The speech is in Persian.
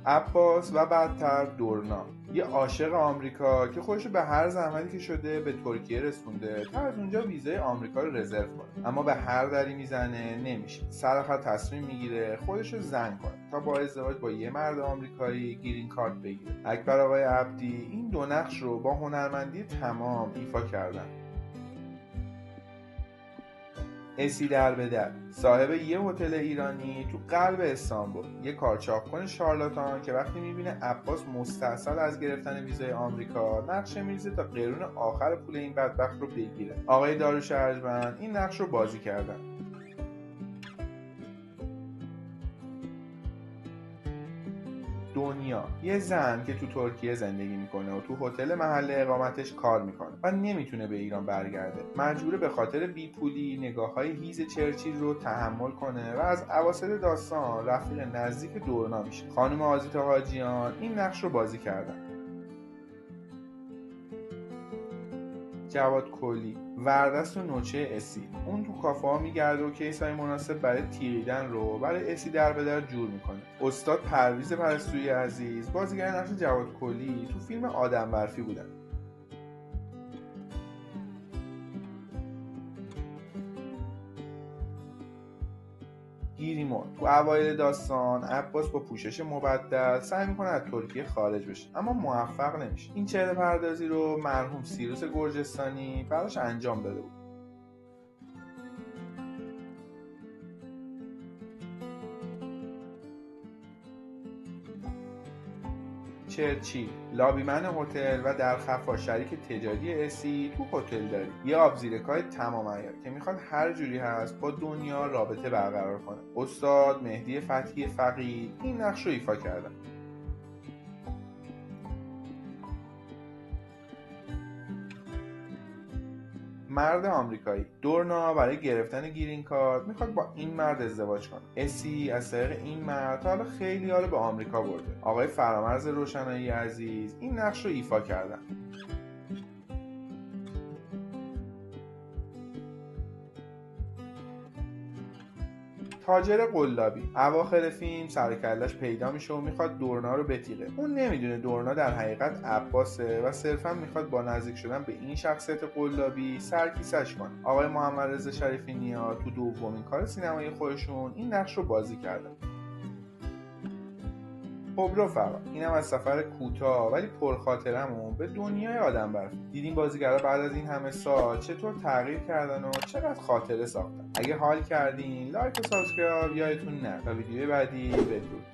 عباس و بعدتر دورنا، یه عاشق آمریکا که خودشو به هر زحمتی که شده به ترکیه رسونده تا از اونجا ویزای آمریکا رو رزرو کنه، اما به هر دری میزنه نمیشه. سر آخر تصمیم میگیره خودشو زن کنه تا با ازدواج با یه مرد آمریکایی گرین کارت بگیره. اکبر آقای عبدی این دو نقش رو با هنرمندی تمام ایفا کردن. اسی در به در، صاحب یه هتل ایرانی تو قلب استانبول، یه کارچاپکن شارلاتان که وقتی میبینه عباس مستعصل از گرفتن ویزای آمریکا، نقشه میریزه تا قرون آخر پول این بدبخت رو بگیره. آقای داریوش ارجمند این نقش رو بازی کردن. دنیا، یه زن که تو ترکیه زندگی میکنه و تو هتل محل اقامتش کار میکنه و نمیتونه به ایران برگرده. مجبوره به خاطر بیپولی نگاه‌های هیز چرچیل رو تحمل کنه و از اواسط داستان رفیق نزدیک دورنا میشه. خانم آزیتا حاجیان این نقش رو بازی کردن. جواد کلی، وردست و نوچه اسی، اون تو کافه ها میگرده و کیسای مناسب برای تیریدن رو برای اسی در به در جور میکنه. استاد پرویز پرستویی عزیز بازیگر نقش جواد کلی تو فیلم آدم برفی بودن. گیریمون، تو اوایل داستان عباس با پوشش مبدل سعی میکنه از ترکیه خارج بشه اما موفق نمیشه. این چهره پردازی رو مرحوم سیروس گرجستانی براش انجام داده بود. چرچیل، لابیمن هتل و در خفا شریک تجاری اسی تو هتل داری، یه آبزیرکای تمام عیار که میخواد هر جوری هست با دنیا رابطه برقرار کنه. استاد مهدی فتحی فقیه این نقش رو ایفا کردن. مرد آمریکایی، دورنا برای گرفتن گرین کارت میخواد با این مرد ازدواج کنه. اسی از طریق این مرد حالا خیلی حالا به آمریکا برده. آقای فرامرز روشنایی عزیز این نقش رو ایفا کردن. تاجر قلابی، اواخر فیلم سرکلش پیدا میشه و میخواد دورنا رو بتیغه. اون نمیدونه دورنا در حقیقت عباسه و صرفا میخواد با نزدیک شدن به این شخصیت قلابی سرکیسش کنه. آقای محمد رضا شریفی نیا تو دومین کار سینمایی خودشون این نقش رو بازی کردن. خب رفقا، اینم از سفر کوتاه ولی پرخاطرمون به دنیای آدم برفی. دیدیم بازیگرا بعد از این همه سال چطور تغییر کردن و چقدر خاطره ساختن. اگه حال کردین لایک و سابسکرایب یادتون نره. تا ویدیو بعدی بدرود.